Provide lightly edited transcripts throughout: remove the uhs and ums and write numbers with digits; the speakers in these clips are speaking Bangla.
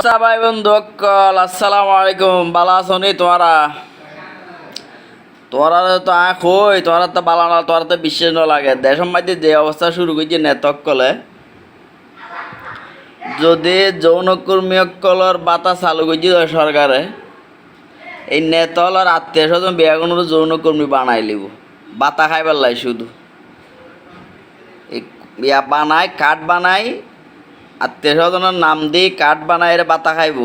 আচ্ছা ভাই বন্ধু কল আসসালামু আলাইকুম বালা আছনি তোরা তোরা তো কই তোরা তো বালা না তোরা তো বিশ্বাস ন লাগে দেশের মধ্যে যে অবস্থা শুরু করছে নেতক কলে যদি যৌনকর্মী কলর বাতা চালু করছে সরকারে এই নেতলর আত্মীয় স্বজন বিয়া কোনো যৌনকর্মী বানাই লিব বাতা খাইবার লাই শুধু এই ইয়া বানায় কাঠ বানাই আত্মীয় স্বজনের নাম দিয়ে কাঠ বানাই এর বাতা খাইব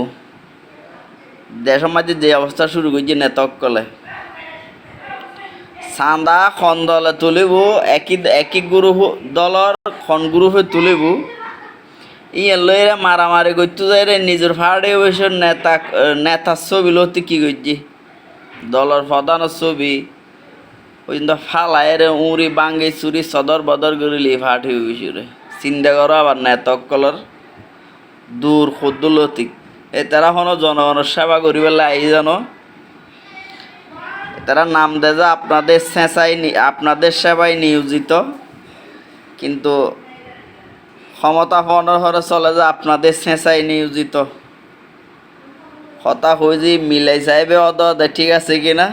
দেশের মধ্যে যে অবস্থা শুরু করছে নেতক কলে চাঁদা খন দলে তুলিব একই একই গ্রুপ দলর খন গ্রুপে তুলিব ইয়ে লইরে মারামারি করতে যাই রে নিজের ফাড়ে বসে নেতার ছবি লতি কি করছি দলের প্রধানের ছবি ওই ফালাই রে উড়ি বাঙ্গি চুরি সদর বদর করিলি ফাটি বসে চিন্তা করো আবার নেতক কলর দূর খুদ্দুলতিক এ তারা হনো জনগণের সেবা করিবেলা আই জানো তারা নাম দেয় যে আপনাদের আপনাদের সেবায় নিয়োজিত কিন্তু ক্ষমতা পাওয়ার হরে চলে যে আপনাদের সেঁচাই নিয়োজিত কথা হয়ে যে মিলাই চাইবে ঠিক আছে কিনা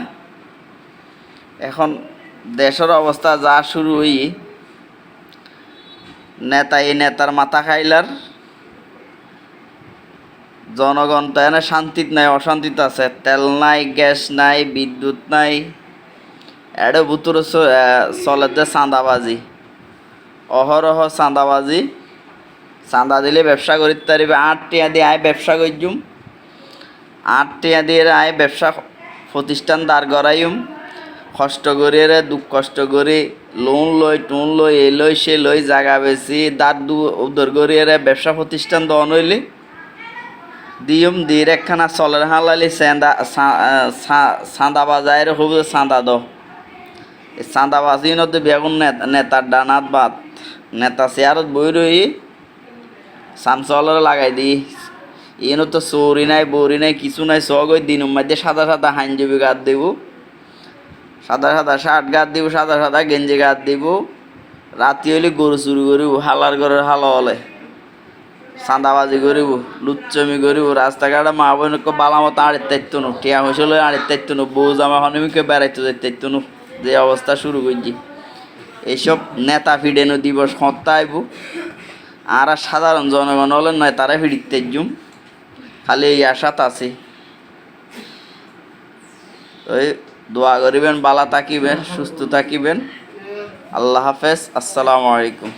এখন দেশের অবস্থা যা শুরু হই নেতার মাথা খাইলার জনগণ তো এনে শান্তিত নাই অশান্তিত আছে তেল নাই গ্যাস নাই বিদ্যুৎ নাই এডে ভুতুর চলে যে চাঁদাবাজি অহরহ চাঁদাবাজি চাঁদা দিলে ব্যবসা করিতে পারিবে 8 টিয়া দিয়ে আয় ব্যবসা করজুম 8 টিয়া দিয়ে আয় ব্যবসা প্রতিষ্ঠান দাঁড় করাইম কষ্ট করিয়ে দুঃখ কষ্ট করি লোন লই এই লই সে লই জায়গা বেশি দাঁত উদর করিয়ে ব্যবসা প্রতিষ্ঠান দন হইলি দিয়ম দিয়ে একখানা চলের হালালি চাঁদা বাজায় হব চাঁদা দ এই চাঁদাবাজি নদী বেগুন নেতার ডানাত বাদ নেতা চেয়ারত বই রই সামচলের লাগাই দি ইনো তো চৌরি নাই বৌরি নাই কিছু নাই সগ ওই দিনের মধ্যে সাদা সাদা হাইনজবি গাত দেব সাদা সাদা শার্ট গাত দিব সাদা সাদা গেঞ্জি গাত দিব রাতি হইলে গরু চুরি করিব হালার ঘরের হালা হলে চাঁদাবাজি করিব লুচ্চমি করিব রাস্তাঘাটে মা বোনকে বালামতো আড়ির তাইতো নো টিয়া হয়েছিল আড়ির তাইতো নো বউ জামা হনুমিকে বেড়াইতে যাইতো নো যে অবস্থা শুরু করছি এইসব নেতা ফিডেনো দিবস হত্যা আইব আর সাধারণ জনগণ হলে নয় তারা ফিরিতে জুম খালি এই আশাত আছে ওই দোয়া করিবেন বালা থাকিবেন সুস্থ থাকিবেন আল্লাহ হাফেজ আসসালামু আলাইকুম